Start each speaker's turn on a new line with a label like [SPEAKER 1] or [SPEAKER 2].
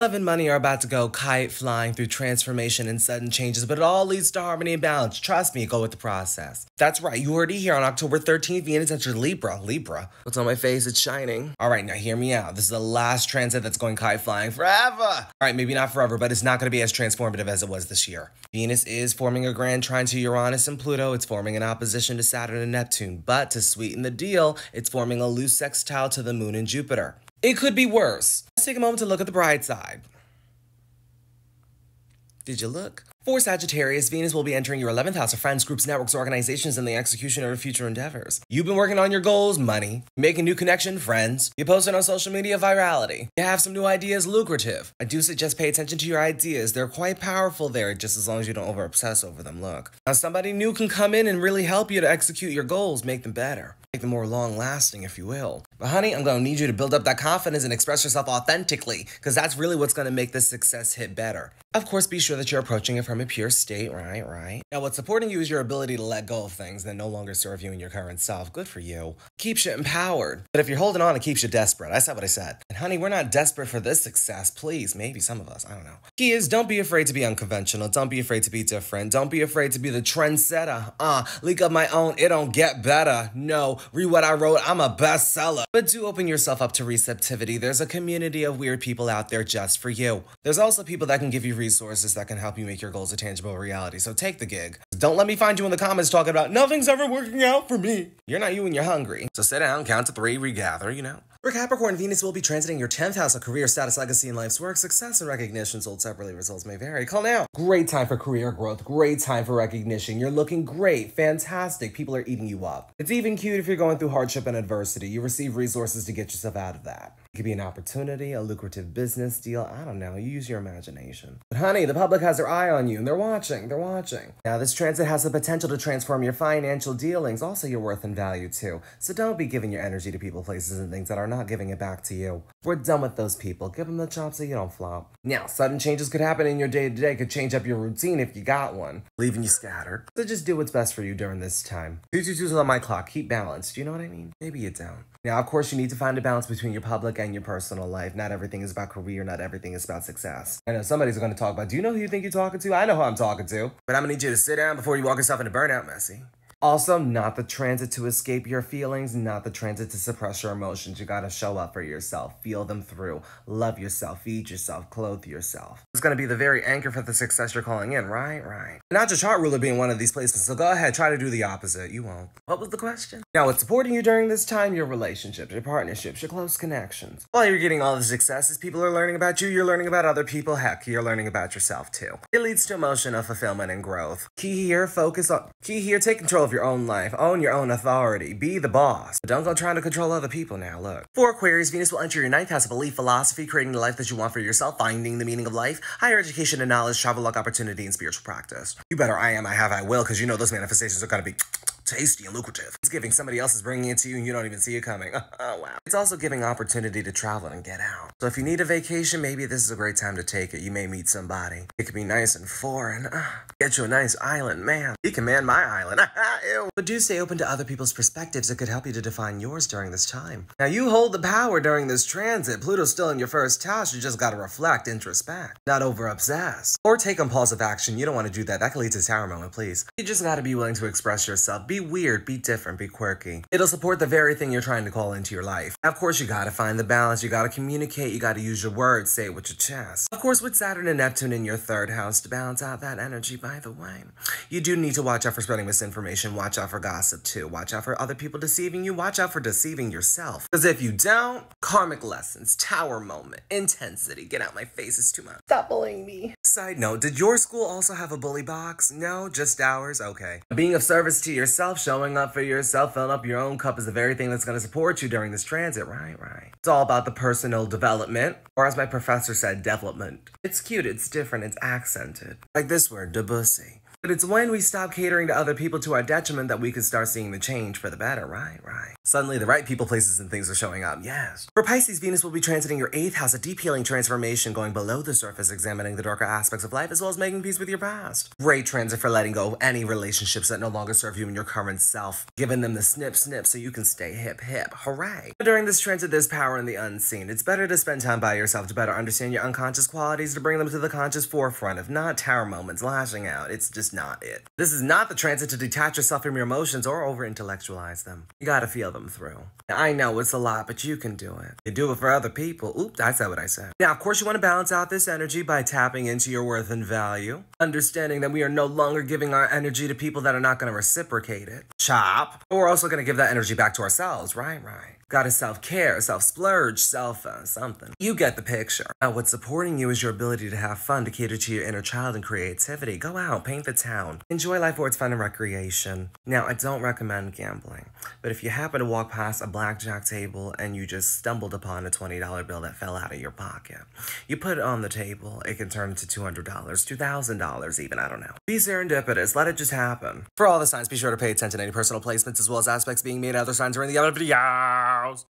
[SPEAKER 1] Love and money are about to go kite flying through transformation and sudden changes, but it all leads to harmony and balance. Trust me, go with the process. That's right, you heard it here on October 13th, Venus enters Libra. Libra. What's on my face? It's shining. All right, now hear me out. This is the last transit that's going kite flying forever. All right, maybe not forever, but it's not going to be as transformative as it was this year. Venus is forming a grand trine to Uranus and Pluto. It's forming an opposition to Saturn and Neptune. But to sweeten the deal, it's forming a loose sextile to the Moon and Jupiter. It could be worse. Let's take a moment to look at the bright side. Did you look? For Sagittarius, Venus will be entering your 11th house of friends, groups, networks, organizations, and the execution of your future endeavors. You've been working on your goals, money, making new connection, friends. You posted on social media, virality. You have some new ideas, lucrative. I do suggest pay attention to your ideas. They're quite powerful there, just as long as you don't over-obsess over them. Look, now somebody new can come in and really help you to execute your goals, make them better. Make them more long-lasting, if you will. But honey, I'm going to need you to build up that confidence and express yourself authentically, because that's really what's going to make this success hit better. Of course, be sure that you're approaching it from a pure state, right? Now, what's supporting you is your ability to let go of things that no longer serve you in your current self. Good for you. Keeps you empowered. But if you're holding on, it keeps you desperate. I said what I said. And honey, we're not desperate for this success. Please, maybe some of us, I don't know. Key is, don't be afraid to be unconventional. Don't be afraid to be different. Don't be afraid to be the trendsetter. Leak up my own, it don't get better. No, read what I wrote, I'm a bestseller. But do open yourself up to receptivity. There's a community of weird people out there just for you. There's also people that can give you resources that can help you make your goals a tangible reality. So take the gig. Don't let me find you in the comments talking about nothing's ever working out for me. You're not you when you're hungry. So sit down, count to 3, regather, you know. For Capricorn, Venus will be transiting your 10th house of career, status, legacy, and life's work. Success and recognition sold separately. Results may vary. Call now. Great time for career growth. Great time for recognition. You're looking great. Fantastic. People are eating you up. It's even cute if you're going through hardship and adversity. You receive resources to get yourself out of that. It could be an opportunity, a lucrative business deal. I don't know. You use your imagination. But honey, the public has their eye on you and they're watching. They're watching. Now, this transit has the potential to transform your financial dealings, also your worth and value too. So don't be giving your energy to people, places, and things that are not giving it back to you. We're done with those people. Give them the chop so you don't flop. Now, sudden changes could happen in your day-to-day, could change up your routine if you got one, leaving you scattered. So just do what's best for you during this time. 222's on my clock. Keep balanced. Do you know what I mean? Maybe you don't. Now, of course, you need to find a balance between your public and your personal life. Not everything is about career. Not everything is about success. I know somebody's going to talk about, do you know who you think you're talking to? I know who I'm talking to. But I'm going to need you to sit down before you walk yourself into burnout, Messi. Also, not the transit to escape your feelings, not the transit to suppress your emotions. You gotta show up for yourself, feel them through, love yourself, feed yourself, clothe yourself. It's gonna be the very anchor for the success you're calling in, right? Not your chart ruler being one of these placements, so go ahead, try to do the opposite. You won't. What was the question? Now, what's supporting you during this time? Your relationships, your partnerships, your close connections. While you're getting all the successes, people are learning about you, you're learning about other people, heck, you're learning about yourself too. It leads to emotion of fulfillment and growth. Key here, take control of your own life. Own your own authority. Be the boss. But don't go trying to control other people now, look. For Aquarius, Venus will enter your 9th house of belief, philosophy, creating the life that you want for yourself, finding the meaning of life, higher education and knowledge, travel, luck, opportunity, and spiritual practice. You better I am, I have, I will, because you know those manifestations are going to be tasty and lucrative. It's giving somebody else is bringing it to you and you don't even see it coming. Oh, wow. It's also giving opportunity to travel and get out. So if you need a vacation, maybe this is a great time to take it. You may meet somebody. It could be nice and foreign. Get you a nice island, man. You can man my island. Ew. But do stay open to other people's perspectives. It could help you to define yours during this time. Now, you hold the power during this transit. Pluto's still in your 1st house. You just gotta reflect, introspect, not over-obsess. Or take impulsive action. You don't want to do that. That can lead to tower moment, please. You just gotta be willing to express yourself. Be weird, be different, be quirky. It'll support the very thing you're trying to call into your life. Of course, you gotta find the balance. You gotta communicate. You gotta use your words. Say it with your chest. Of course, with Saturn and Neptune in your 3rd house to balance out that energy, by the way. You do need to watch out for spreading misinformation. Watch out for gossip, too. Watch out for other people deceiving you. Watch out for deceiving yourself. Because if you don't, karmic lessons, tower moment, intensity. Get out my face, it's too much. Stop bullying me. Side note, did your school also have a bully box? No, just ours? Okay. Being of service to yourself, showing up for yourself, filling up your own cup is the very thing that's going to support you during this transit, right? It's all about the personal development, or as my professor said, development. It's cute, it's different, it's accented. Like this word, debussy. But it's when we stop catering to other people to our detriment that we can start seeing the change for the better, right? Suddenly the right people, places, and things are showing up, yes. For Pisces, Venus will be transiting your 8th house, a deep healing transformation going below the surface, examining the darker aspects of life as well as making peace with your past. Great transit for letting go of any relationships that no longer serve you and your current self, giving them the snip so you can stay hip. Hooray. During this transit, there's power in the unseen. It's better to spend time by yourself to better understand your unconscious qualities, to bring them to the conscious forefront. If not, tower moments, lashing out. It's just not it. This is not the transit to detach yourself from your emotions or over-intellectualize them. You gotta feel them through. Now, I know it's a lot, but you can do it. You do it for other people. Oops, I said what I said. Now, of course, you want to balance out this energy by tapping into your worth and value, understanding that we are no longer giving our energy to people that are not going to reciprocate it. Chop. But we're also going to give that energy back to ourselves, right? Gotta self-care, self-splurge, something. You get the picture. Now, what's supporting you is your ability to have fun, to cater to your inner child and creativity. Go out, paint the town. Enjoy life for its fun and recreation. Now, I don't recommend gambling, but if you happen to walk past a blackjack table and you just stumbled upon a $20 bill that fell out of your pocket, you put it on the table, it can turn into $200, $2,000 even, I don't know. Be serendipitous, let it just happen. For all the signs, be sure to pay attention to any personal placements as well as aspects being made. Other signs are in the other videos.